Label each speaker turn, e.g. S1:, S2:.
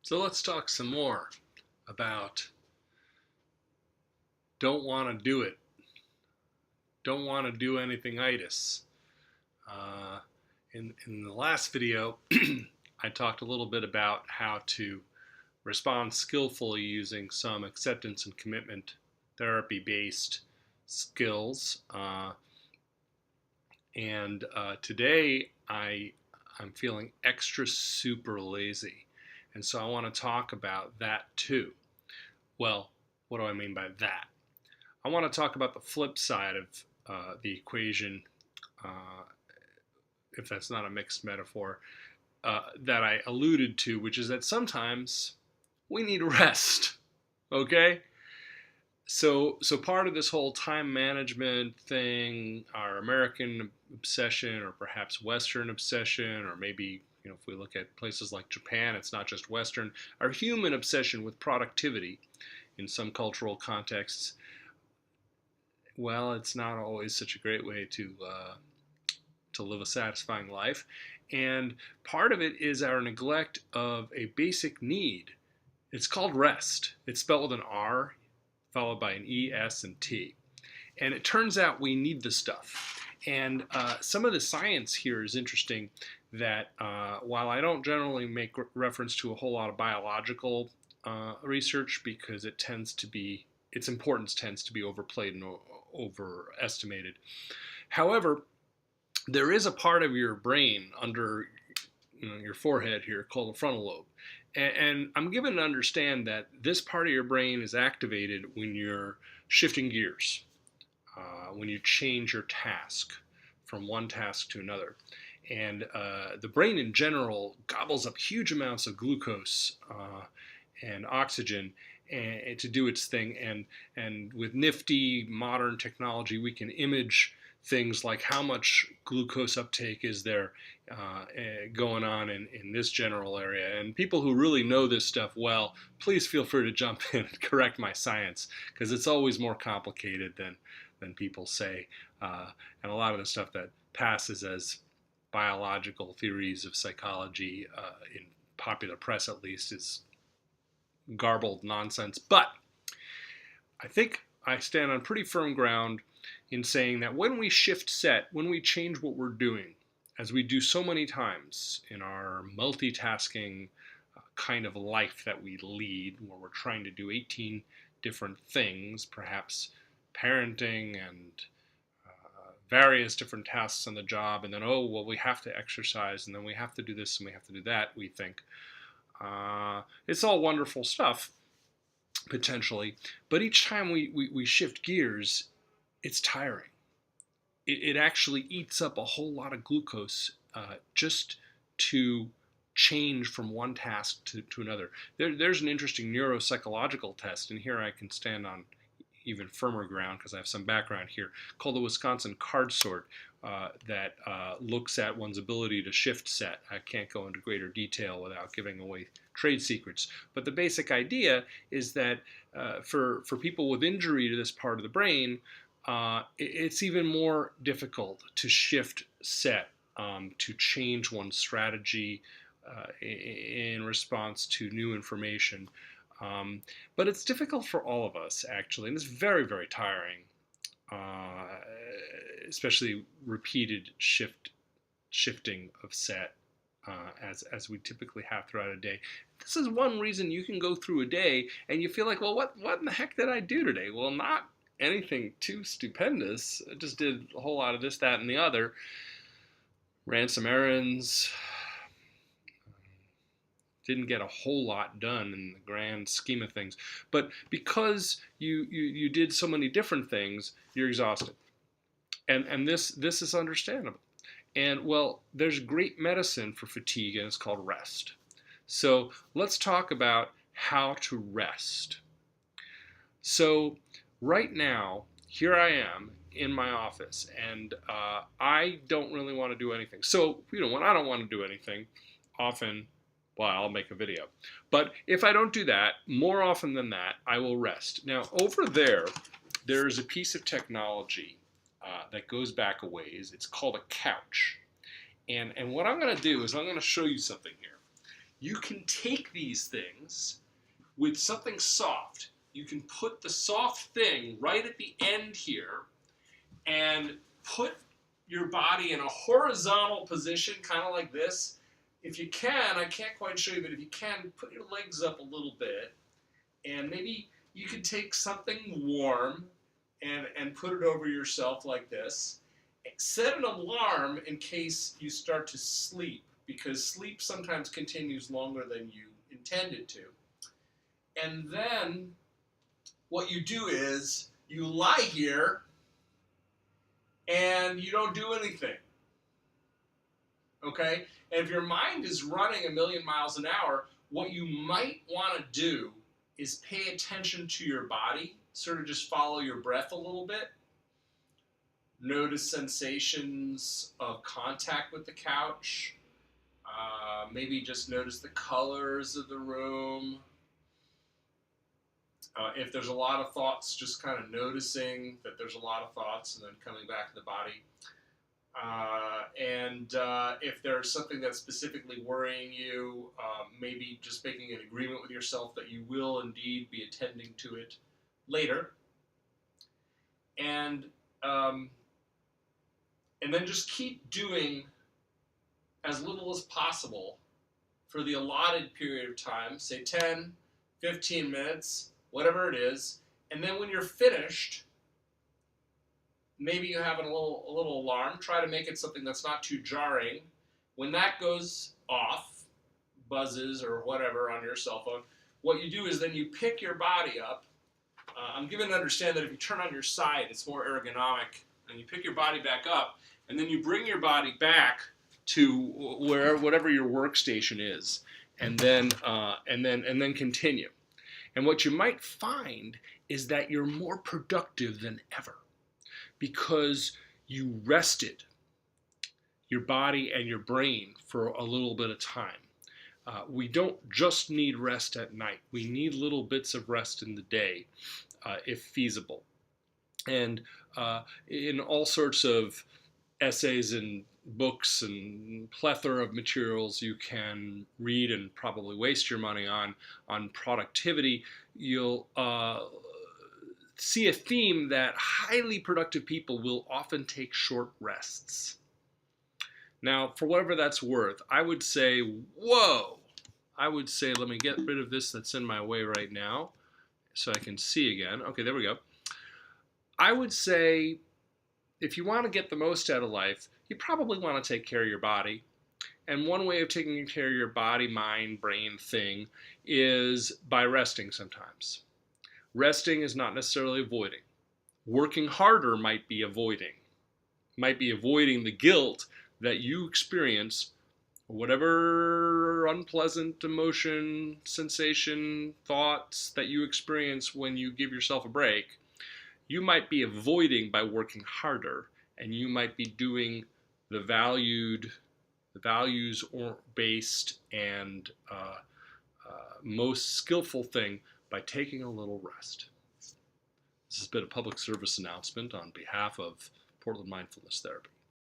S1: So let's talk some more about don't want to do it. Don't want to do anything itis. Uh, in the last video, I talked a little bit about how to respond skillfully using some acceptance and commitment therapy-based skills. And today I'm feeling extra super lazy. And so I want to talk about that too. Well, what do I mean by that? I want to talk about the flip side of the equation, uh, if that's not a mixed metaphor, that I alluded to, which is that sometimes we need rest, okay? So part of this whole time management thing, our American obsession, or perhaps Western obsession, or maybe if we look at places like Japan, it's not just Western, our human obsession with productivity in some cultural contexts. Well, it's not always such a great way to live a satisfying life, and part of it is our neglect of a basic need. It's called rest. It's spelled with an R, followed by an E, S, and T. And it turns out we need this stuff. And some of the science here is interesting that while I don't generally make reference to a whole lot of biological research because its importance tends to be overplayed and overestimated. However, there is a part of your brain under your forehead here called the frontal lobe. And I'm given to understand that this part of your brain is activated when you're shifting gears, when you change your task from one task to another. And the brain in general gobbles up huge amounts of glucose and oxygen and to do its thing. And with nifty modern technology, we can image things like how much glucose uptake is there going on in this general area. And people who really know this stuff well, please feel free to jump in and correct my science, because it's always more complicated than people say. And a lot of the stuff that passes as biological theories of psychology, in popular press at least, is garbled nonsense. But I think I stand on pretty firm ground in saying that when we shift set, when we change what we're doing, as we do so many times in our multitasking kind of life that we lead, where we're trying to do 18 different things, perhaps parenting and various different tasks on the job, and then, oh, well, we have to exercise, and then we have to do this, and we have to do that, we think. It's all wonderful stuff, potentially, but each time we shift gears, it's tiring. It actually eats up a whole lot of glucose just to change from one task to another. There's an interesting neuropsychological test, and here I can stand on even firmer ground because I have some background here, called the Wisconsin card sort, that looks at one's ability to shift set. I can't go into greater detail without giving away trade secrets, but the basic idea is that for people with injury to this part of the brain, it's even more difficult to shift set, to change one's strategy in response to new information. But it's difficult for all of us, actually, and it's very, very tiring, especially repeated shifting of set as we typically have throughout a day. This is one reason you can go through a day and you feel like, well, what in the heck did I do today? Well, not anything too stupendous. I just did a whole lot of this, that, and the other. Ran some errands. Didn't get a whole lot done in the grand scheme of things. But because you did so many different things, you're exhausted. And this is understandable. And, well, there's great medicine for fatigue, and it's called rest. So let's talk about how to rest. So right now, here I am in my office, and I don't really want to do anything. So, when I don't want to do anything, often, well, I'll make a video. But if I don't do that, more often than that, I will rest. Now, over there's a piece of technology that goes back a ways. It's called a couch. And what I'm going to do is I'm going to show you something here. you can take these things with something soft. You can put the soft thing right at the end here and put your body in a horizontal position, kind of like this. If you can, I can't quite show you, but if you can, put your legs up a little bit, and maybe you can take something warm and put it over yourself like this. Set an alarm in case you start to sleep, because sleep sometimes continues longer than you intended to. And then what you do is you lie here and you don't do anything. Okay? And if your mind is running 1,000,000 miles an hour, what you might want to do is pay attention to your body, sort of just follow your breath a little bit. Notice sensations of contact with the couch. Maybe just notice the colors of the room. If there's a lot of thoughts, just kind of noticing that there's a lot of thoughts and then coming back to the body. If there's something that's specifically worrying you, maybe just making an agreement with yourself that you will indeed be attending to it later. And then just keep doing as little as possible for the allotted period of time, say 10, 15 minutes, whatever it is. And then when you're finished, maybe you have a little alarm. Try to make it something that's not too jarring. When that goes off, buzzes or whatever on your cell phone, what you do is then you pick your body up. I'm given to understand that if you turn on your side, it's more ergonomic. And you pick your body back up, and then you bring your body back to whatever your workstation is, and then continue. And what you might find is that you're more productive than ever, because you rested your body and your brain for a little bit of time. We don't just need rest at night. We need little bits of rest in the day, if feasible. And in all sorts of essays and books and plethora of materials you can read and probably waste your money on productivity, you'll see a theme that highly productive people will often take short rests. Now, for whatever that's worth, I would say, let me get rid of this that's in my way right now so I can see again. Okay, there we go. I would say if you want to get the most out of life, you probably want to take care of your body. And one way of taking care of your body, mind, brain thing is by resting sometimes. Resting is not necessarily avoiding. Working harder might be avoiding. Might be avoiding the guilt that you experience, whatever unpleasant emotion, sensation, thoughts that you experience when you give yourself a break. You might be avoiding by working harder, and you might be doing the values-based and most skillful thing by taking a little rest. This has been a public service announcement on behalf of Portland Mindfulness Therapy.